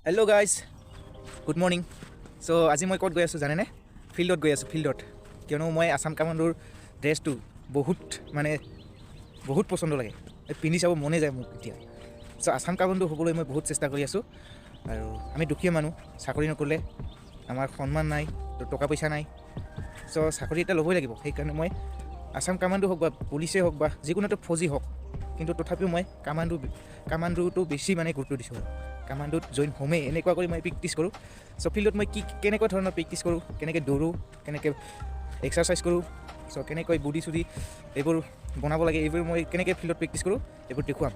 Hello guys, good morning. So আজি মই ক'ত গৈ আছোঁ জানেনে? ফিল্ডত গৈ আছোঁ ফিল্ডত কিয়নো মই আসাম কামাণ্ডোৰ ড্ৰেছটো বহুত পচন্দ লাগে পিন্ধি চাব মনে যায় মোক এতিয়া চ' আসাম কামাণ্ডো হ'বলৈ মই বহুত চেষ্টা কৰি আছোঁ আৰু আমি দুখীয়া মানুহ চাকৰি নকৰিলে আমাৰ সন্মান নাই টকা পইচা নাই চ' চাকৰি এটা ল'বই লাগিব সেইকাৰণে মই আসাম কামাণ্ডো হওক বা পুলিচে হওক বা যিকোনো এটা ফৌজি হওক কিন্তু তথাপিও মই কামাণ্ডোটো বেছি গুৰুত্ব দিছোঁ কামাণ্ডোত জইন হ'মেই এনেকুৱা কৰি মই প্ৰেক্টিছ কৰোঁ চ' ফিল্ডত মই কেনেকুৱা ধৰণৰ প্ৰেক্টিছ কৰোঁ কেনেকৈ দৌৰোঁ কেনেকৈ এক্সাৰচাইজ কৰোঁ চ' কেনেকৈ বডি চুডি এইবোৰ বনাব লাগে এইবোৰ মই কেনেকৈ ফিল্ডত প্ৰেক্টিছ কৰোঁ এইবোৰ দেখুৱাম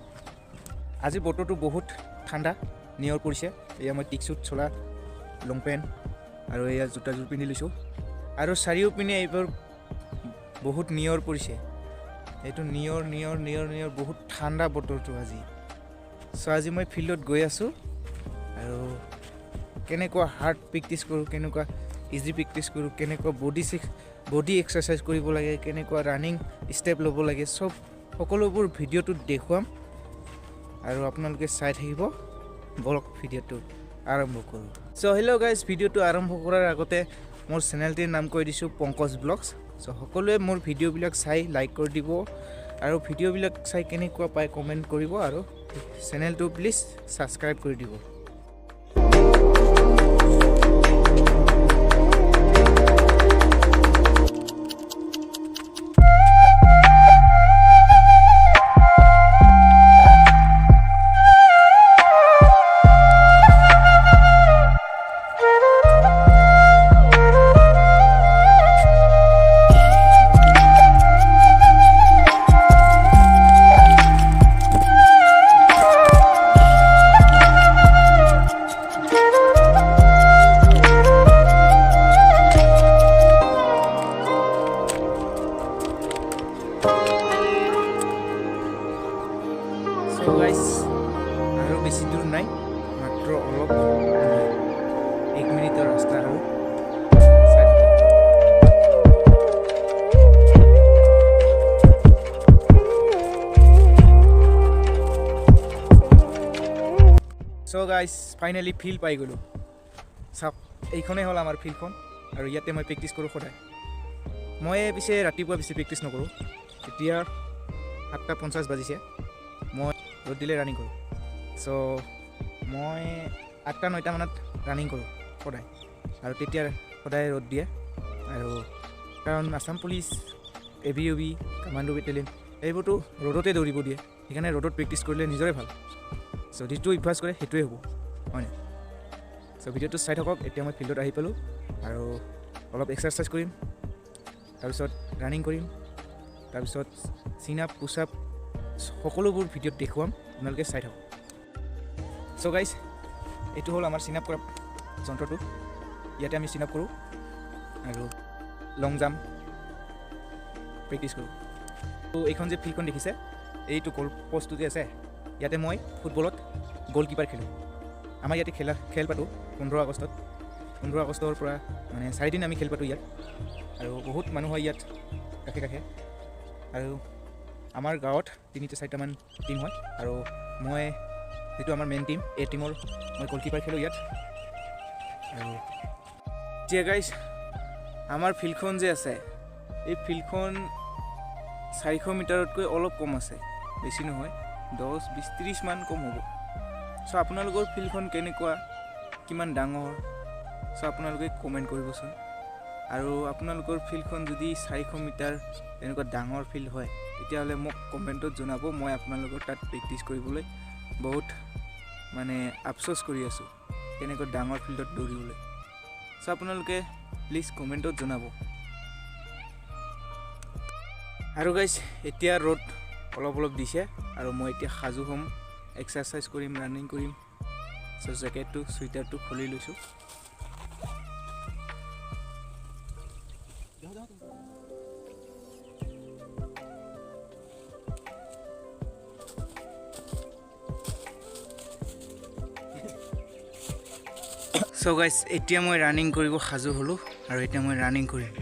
আজি বতৰটো বহুত ঠাণ্ডা নিয়ৰ পৰিছে এয়া মই টিক শ্বুট চোলা লং পেণ্ট আৰু এয়া জোতাযোৰ পিন্ধি লৈছোঁ আৰু চাৰিওপিনে এইবোৰ বহুত নিয়ৰ পৰিছে এইটো নিয়ৰ বহুত ঠাণ্ডা বতৰটো আজি চ' আজি মই ফিল্ডত গৈ আছোঁ আৰু কেনেকুৱা হাৰ্ড প্ৰেক্টিছ কৰোঁ কেনেকুৱা ইজি প্ৰেক্টিছ কৰোঁ কেনেকুৱা বডি এক্সাৰচাইজ কৰিব লাগে কেনেকুৱা ৰানিং ষ্টেপ ল'ব লাগে সকলোবোৰ ভিডিঅ'টোত দেখুৱাম আৰু আপোনালোকে চাই থাকিব বলক ভিডিঅ'টো আৰম্ভ কৰোঁ চ' হেল্ল' গাইজ ভিডিঅ'টো আৰম্ভ কৰাৰ আগতে মোৰ চেনেলটিৰ নাম কৈ দিছোঁ পংকজ ব্লগছ চ' সকলোৱে মোৰ ভিডিঅ'বিলাক চাই লাইক কৰি দিব আৰু ভিডিঅ'বিলাক চাই কেনেকুৱা পায় কমেণ্ট কৰিব আৰু চেনেলটো প্লিজ ছাবস্ক্ৰাইব কৰি দিব আৰু বেছি দূৰ নাই মাত্ৰ অলপ 1 মিনিটৰ ৰাস্তা আৰু চ' গাইজ ফাইনেলি ফিল্ড পাই গ'লোঁ চাওক এইখনেই হ'ল আমাৰ ফিল্ডখন আৰু ইয়াতে মই প্ৰেক্টিছ কৰোঁ সদায় মই পিছে ৰাতিপুৱা বেছি প্ৰেক্টিছ নকৰোঁ এতিয়া 7:50 বাজিছে মই ৰ'দ দিলে ৰানিং কৰোঁ চ' মই 8-9 মানত ৰানিং কৰোঁ সদায় আৰু তেতিয়া সদায় ৰ'দ দিয়ে আৰু কাৰণ Assam police ABUB commando battalion এইবোৰতো ৰ'দতে দৌৰিব দিয়ে সেইকাৰণে ৰ'দত প্ৰেক্টিছ কৰিলে নিজৰে ভাল চ' যিটো অভ্যাস কৰে সেইটোৱে হ'ব হয়নে চ' ভিডিঅ'টো চাই থাকক এতিয়া মই ফিল্ডত আহি পালোঁ আৰু অলপ এক্সাৰচাইজ কৰিম তাৰপিছত ৰানিং কৰিম তাৰপিছত চিন আপ পুছ আপ সকলোবোৰ ভিডিঅ'ত দেখুৱাম আপোনালোকে চাই থাকক চ' গাইজ এইটো হ'ল আমাৰ চিন আপ কৰা যন্ত্ৰটো ইয়াতে আমি চিন আপ কৰোঁ আৰু লং জাম্প প্ৰেক্টিছ কৰোঁ ত' এইখন যে ফিল্ডখন দেখিছে এইটো গ'ল পষ্টটো যে আছে ইয়াতে মই ফুটবলত গ'লকিপাৰ খেলোঁ আমাৰ ইয়াতে খেল পাতোঁ 15 আগষ্টৰ পৰা 4 দিন আমি খেল পাতোঁ ইয়াত আৰু বহুত মানুহ হয় ইয়াত কাষে আৰু আমাৰ গাঁৱত 3-4টামান টিম হয় আৰু মই যিটো আমাৰ মেইন টিম এই টিমৰ মই গ'লকিপাৰ খেলোঁ ইয়াত আৰু এতিয়া গাইজ আমাৰ ফিল্ডখন যে আছে এই ফিল্ডখন 400 মিটাৰতকৈ অলপ কম আছে বেছি নহয় 10-20-30 মান কম হ'ব চ' আপোনালোকৰ ফিল্ডখন কেনেকুৱা কিমান ডাঙৰ চ' আপোনালোকে কমেণ্ট কৰিবচোন আৰু আপোনালোকৰ ফিল্ডখন যদি 400 মিটাৰ এনেকুৱা ডাঙৰ ফিল্ড হয় তেতিয়াহ'লে মোক কমেণ্টত জনাব মই আপোনালোকৰ তাত প্ৰেক্টিছ কৰিবলৈ বহুত আফচোচ কৰি আছোঁ তেনেকুৱা ডাঙৰ ফিল্ডত দৌৰিবলৈ চ' আপোনালোকে প্লিজ কমেণ্টত জনাব আৰু গাইজ এতিয়া ৰ'দ অলপ দিছে আৰু মই এতিয়া সাজু হ'ম এক্সাৰচাইজ কৰিম ৰানিং কৰিম চ' জেকেটটো চুইটাৰটো খুলি লৈছোঁ চ' গাইজ এতিয়া মই ৰানিং কৰিব সাজু হ'লোঁ আৰু এতিয়া মই ৰানিং কৰিম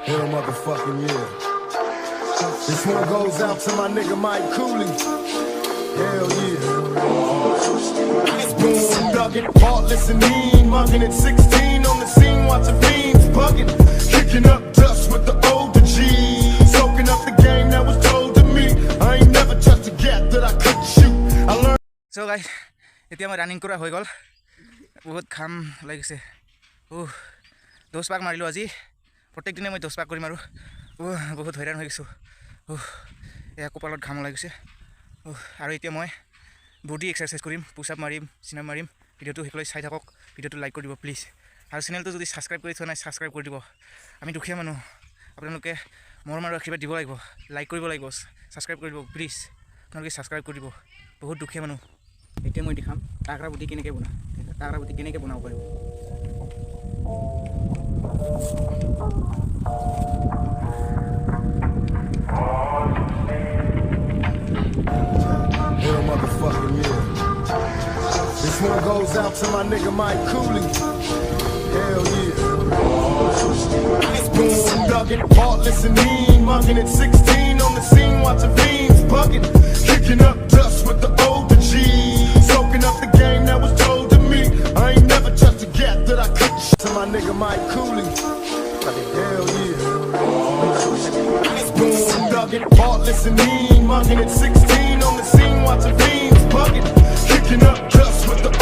Hell motherfucking yeah. This one goes out to my nigga Mike Cooley. Hell yeah. Boom, dugging, heartless and mean, mugging at 16 on the scene, watching fiends bugging, kicking up dust with the older G, soaking up the game that was told to me. I ain't never touched a gap that I couldn't shoot. I learned. So guys, এতিয়া মই running কৰা হৈ গ'ল, বহুত ঘাম লাগিছে। 10 পাক মাৰিলোঁ আজি, প্ৰত্যেক দিনে মই 10 পাক কৰিম আৰু বহুত হয়ৰাণ হৈ গৈছোঁ। এয়া কপালত ঘাম লাগিছে। আৰু এতিয়া মই বডি এক্সাৰচাইজ কৰিম, পুছ আপ মাৰিম, চিনাপ মাৰিম। ভিডিঅ'টো শেষলৈ চাই থাকক, ভিডিঅ'টো লাইক কৰি দিব প্লিজ। আৰু চেনেলটো যদি ছাবস্ক্ৰাইব কৰি থোৱা নাই ছাবস্ক্ৰাইব কৰি দিব। আমি দুখীয়া মানুহ, আপোনালোকে মৰম আৰু আশীৰ্বাদ দিব লাগিব, লাইক কৰিব লাগিব, ছাবস্ক্ৰাইব কৰি দিব প্লিজ। আপোনালোকে ছাবস্ক্ৰাইব কৰি দিব, বহুত দুখীয়া মানুহ। এতিয়া মই দেখাম টাকৰা বুটি কেনেকৈ বনাওঁ, টাকৰা বুটি কেনেকৈ বনাব পাৰিব। Hell motherfucking yeah. This one goes out to my nigga Mike Cooley. Hell yeah. Boom, dugging, heartless and mean, mugging at 16 on the scene, watching fiends bugging, kicking up dust with the older G, soaking up the game that was told to me. I ain't never touched a gap that I couldn't to my nigga Mike Cooley. Hell yeah. Boom, dugging, heartless and mean, mugging at 16 on the scene, watching fiends bugging, kicking up dust with the